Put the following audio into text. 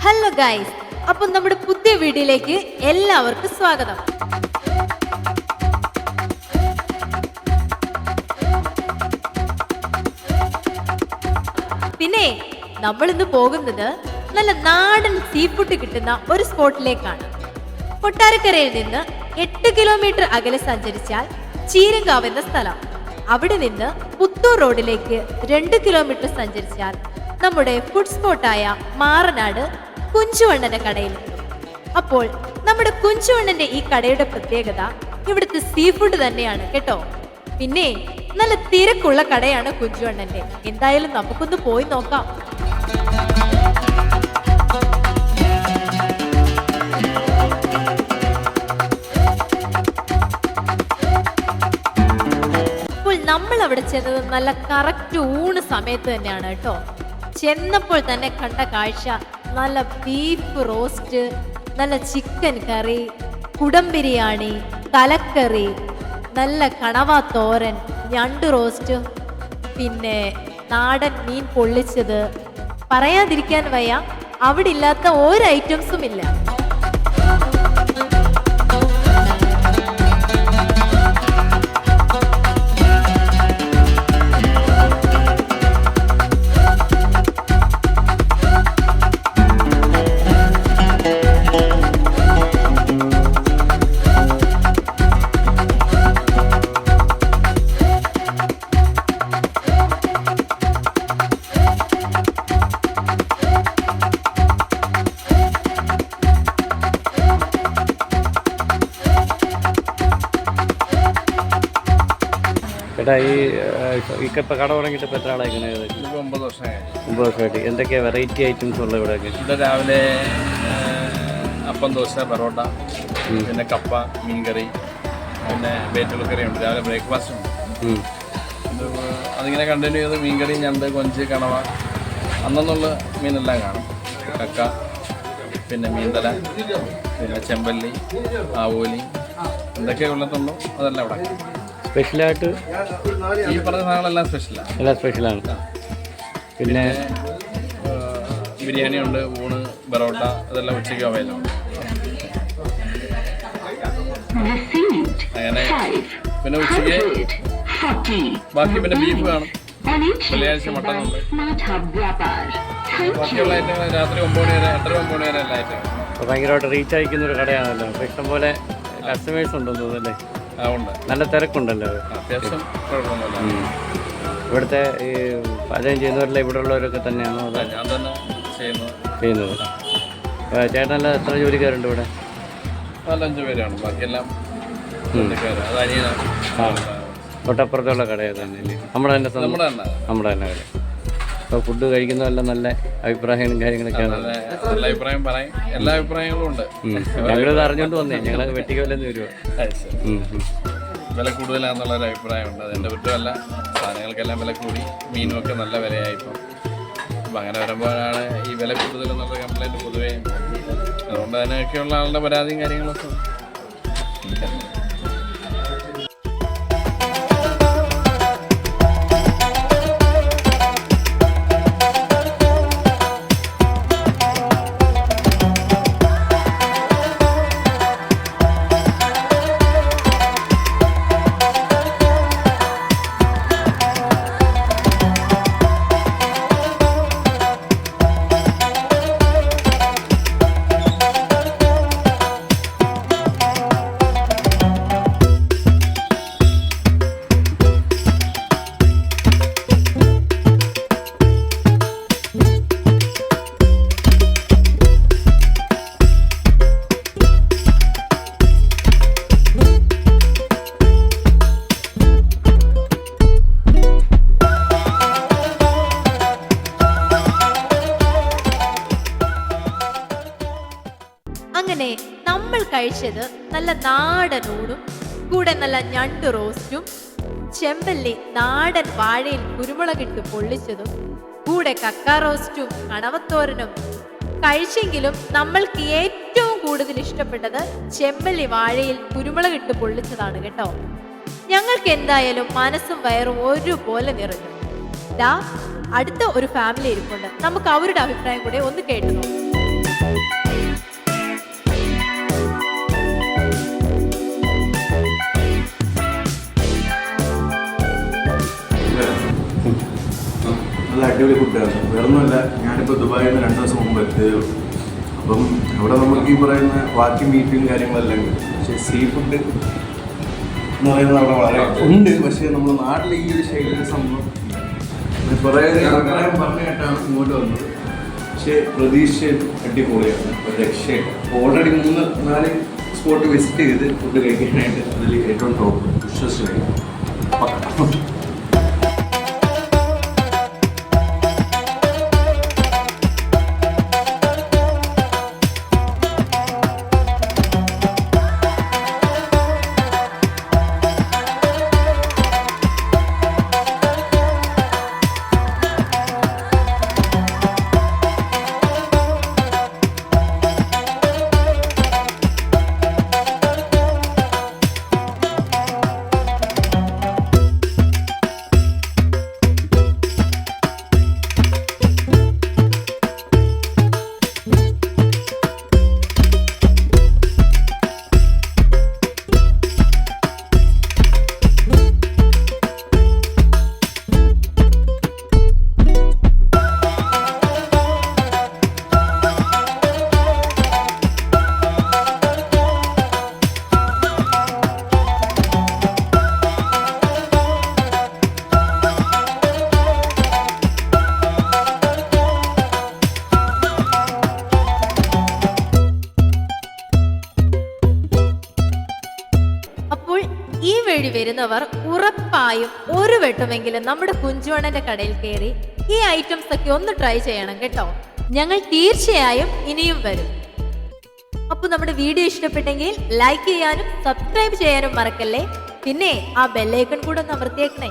Hello guys, അപ്പം നമ്മുടെ പുതിയ വീഡിയോയിലേക്ക് എല്ലാവർക്കും സ്വാഗതം. പിന്നെ നമ്മൾ ഇന്ന് പോകുന്നത് നല്ല നാടൻ സീ ഫുഡ് കിട്ടുന്ന ഒരു സ്പോട്ടിലേക്കാണ്. കൊട്ടാരക്കരയിൽ നിന്ന് 8 കിലോമീറ്റർ അകലെ സഞ്ചരിച്ചാൽ ചീരങ്കാവ് എന്ന സ്ഥലം. അവിടെ നിന്ന് പുത്തൂർ റോഡിലേക്ക് 2 കിലോമീറ്റർ സഞ്ചരിച്ചാൽ നമ്മുടെ ഫുഡ് സ്പോട്ടായ മാറനാട് കുഞ്ചുവണ്ണന്റെ കടയിൽ. അപ്പോൾ നമ്മുടെ കുഞ്ചുവണ്ണന്റെ ഈ കടയുടെ പ്രത്യേകത ഇവിടുത്തെ സീ ഫുഡ് തന്നെയാണ് കേട്ടോ. പിന്നെ നല്ല തിരക്കുള്ള കടയാണ് കുഞ്ചുവണ്ണന്റെ. എന്തായാലും നമുക്കൊന്ന് പോയി നോക്കാം. അപ്പോൾ നമ്മൾ അവിടെ ചെന്നത് നല്ല കറക്റ്റ് ഊണ് സമയത്ത് തന്നെയാണ് കേട്ടോ. ചെന്നപ്പോൾ തന്നെ കണ്ട കാഴ്ച നല്ല ബീഫ് റോസ്റ്റ്, നല്ല ചിക്കൻ കറി, കുടം ബിരിയാണി, തലക്കറി, നല്ല കണവ തോരൻ, ഞണ്ട് റോസ്റ്റ്, പിന്നെ നാടൻ മീൻ പൊള്ളിച്ചത്. പറയാതിരിക്കാൻ വയ്യ, അവിടെ ഇല്ലാത്ത ഒരു ഐറ്റംസും ഇല്ല. ചേട്ടാ, ഈ കട തുടങ്ങിയിട്ട് ഇപ്പോൾ എത്ര ആളായിരിക്കുന്നത്? 9 വർഷമായി. 9 വർഷമായിട്ട്. എന്തൊക്കെയാണ് വെറൈറ്റി ഐറ്റംസ് ഉള്ളത് ഇവിടെയൊക്കെ? ഇവിടെ രാവിലെ അപ്പം, ദോശ, പൊറോട്ട, പിന്നെ കപ്പ, മീൻകറി, പിന്നെ വെജിറ്റബിൾ കറി ഉണ്ട്. രാവിലെ ബ്രേക്ക്ഫാസ്റ്റ് ഉണ്ട്. അതിങ്ങനെ കണ്ടിന്യൂ ചെയ്ത് മീൻകറി, ഞണ്ട്, കൊഞ്ച്, കണവ, അന്നുള്ള മീനെല്ലാം കാണും. കക്ക, പിന്നെ മീൻതല, പിന്നെ ചെമ്പല്ലി, ആവോലി, എന്തൊക്കെ ഉള്ളതുണ്ടോ അതെല്ലാം ഇവിടെ. സ്പെഷ്യലായിട്ട് ഈ പറഞ്ഞ സാധനങ്ങളെല്ലാം സ്പെഷ്യലാണ്. എല്ലാം സ്പെഷ്യലാണ്. പിന്നെ ബിരിയാണി ഉണ്ട്, ഊണ്, പൊറോട്ട, ഇതെല്ലാം ഉച്ചയ്ക്ക് അവൈലബിൾ ഉണ്ട്. അങ്ങനെ പിന്നെ ഉച്ചയ്ക്ക് ബാക്കി പിന്നെ ബീഫ് കാണും. വെള്ളിയാഴ്ച മട്ടൺ ഉണ്ട്. ബാക്കിയുള്ള ഐറ്റങ്ങൾ രാത്രി 9 മണി വരെ, 8-9 മണി വരെ എല്ലാ ഐറ്റങ്ങളും. അപ്പോൾ ഭയങ്കരമായിട്ട് റീച്ച് അയക്കുന്ന ഒരു കടയാണല്ലോ. അപ്പോൾ ഇഷ്ടംപോലെ കസ്റ്റമേഴ്സ് ഉണ്ടെന്ന് തോന്നുന്നല്ലേ? ഉണ്ട്, നല്ല തിരക്കുണ്ടല്ലോ. അത്യാവശ്യം കുഴപ്പമൊന്നുമില്ല. ഇവിടുത്തെ ഈ പാചകം ചെയ്യുന്നവരെല്ലാം ഇവിടെ ഉള്ളവരൊക്കെ തന്നെയാണോ? ഞാൻ തന്നെ ചെയ്യുന്നത്. ചേട്ടനെല്ലാം എത്ര ജോലിക്കാരുണ്ട് ഇവിടെ? 4-5 പേരാണ്. ബാക്കിയെല്ലാം അത് അനിയനാണ്. തൊട്ടപ്പുറത്തുള്ള കടയാണ് തന്നെ. നമ്മുടെ തന്നെ കട. അപ്പോൾ ഫുഡ് കഴിക്കുന്നതെല്ലാം നല്ല അഭിപ്രായങ്ങളും കാര്യങ്ങളൊക്കെയാണ്. നല്ല അഭിപ്രായം പറയും. എല്ലാ അഭിപ്രായങ്ങളും ഉണ്ട്. ഞങ്ങളിത് അറിഞ്ഞുകൊണ്ട് വന്നേ. ഞങ്ങൾ വെട്ടിക്കല്ലെന്ന് വരുമോ? വില കൂടുതലാണെന്നുള്ളൊരു അഭിപ്രായമുണ്ട്. അതിൻ്റെ കുറ്റമല്ല, സാധനങ്ങൾക്കെല്ലാം വില കൂടി, മീനും ഒക്കെ നല്ല വിലയായിപ്പോൾ. അപ്പം അങ്ങനെ വരുമ്പോഴാണ് ഈ വില കൂടുതലെന്നുള്ള കംപ്ലൈൻറ്റ് പൊതുവേ. അതുകൊണ്ട് അതിനൊക്കെയുള്ള ആളുടെ പരാതിയും കാര്യങ്ങളൊക്കെ. അങ്ങനെ നമ്മൾ കഴിച്ചത് നല്ല നാടൻ ഊണും കൂടെ നല്ല ഞണ്ട് റോസ്റ്റും, ചെമ്പല്ലി നാടൻ വാഴയിൽ കുരുമുളകിട്ട് പൊള്ളിച്ചതും, കൂടെ കക്ക റോസ്റ്റും കണവത്തോരനും കഴിച്ചെങ്കിലും നമ്മൾക്ക് ഏറ്റവും കൂടുതൽ ഇഷ്ടപ്പെട്ടത് ചെമ്പല്ലി വാഴയിൽ കുരുമുളകിട്ട് പൊള്ളിച്ചതാണ് കേട്ടോ. ഞങ്ങൾക്ക് എന്തായാലും മനസ്സും വയറും ഒരുപോലെ നിറഞ്ഞു. ദാ അടുത്ത ഒരു ഫാമിലി ഇരിപ്പുണ്ട്, നമുക്ക് അവരുടെ അഭിപ്രായം കൂടെ ഒന്ന് കേട്ടു നോക്കാം. അടിപൊളി ഫുഡാണ്. വേറൊന്നുമല്ല, ഞാനിപ്പോൾ ദുബായിൽ നിന്ന് 2 ദിവസം മുമ്പ് എത്തിയതേ ഉള്ളൂ. അപ്പം അവിടെ നമുക്ക് ഈ പറയുന്ന ബാക്കി മീറ്റും കാര്യങ്ങളെല്ലാം കിട്ടും. പക്ഷേ സീ ഫുഡ് എന്ന് പറയുന്നത് അവിടെ വളരെ ഉണ്ട്. പക്ഷേ നമ്മുടെ നാട്ടിൽ ഈ ഒരു ശൈലിയുടെ സംഭവം കുറേ അഭിപ്രായം പറഞ്ഞു കേട്ടാണ് ഇങ്ങോട്ട് വന്നത്. പക്ഷേ പ്രതീക്ഷ അടിപൊളിയാണ്, ഒരു രക്ഷയില്ല. ഓൾറെഡി 3-4 സ്പോട്ട് വിസിറ്റ് ചെയ്ത് ഫുഡ് കഴിക്കാനായിട്ട് അതിൽ ഏറ്റവും ടോപ്പ് വിശ്വസിച്ചു. അപ്പോൾ ഈ വഴി വരുന്നവർ ഉറപ്പായും ഒരു വട്ടമെങ്കിലും നമ്മുടെ കുഞ്ചുവണ്ണന്റെ കടയിൽ കയറി ഈ ഐറ്റംസ് ഒക്കെ ഒന്ന് ട്രൈ ചെയ്യണം കേട്ടോ. ഞങ്ങൾ തീർച്ചയായും ഇനിയും വരും. അപ്പോൾ നമ്മുടെ വീഡിയോ ഇഷ്ടപ്പെട്ടെങ്കിൽ ലൈക്ക് ചെയ്യാനും സബ്സ്ക്രൈബ് ചെയ്യാനും മറക്കല്ലേ. പിന്നെ ആ ബെല്ലൈക്കൺ കൂടെ ഒന്ന് അമർത്തിയേക്കണേ.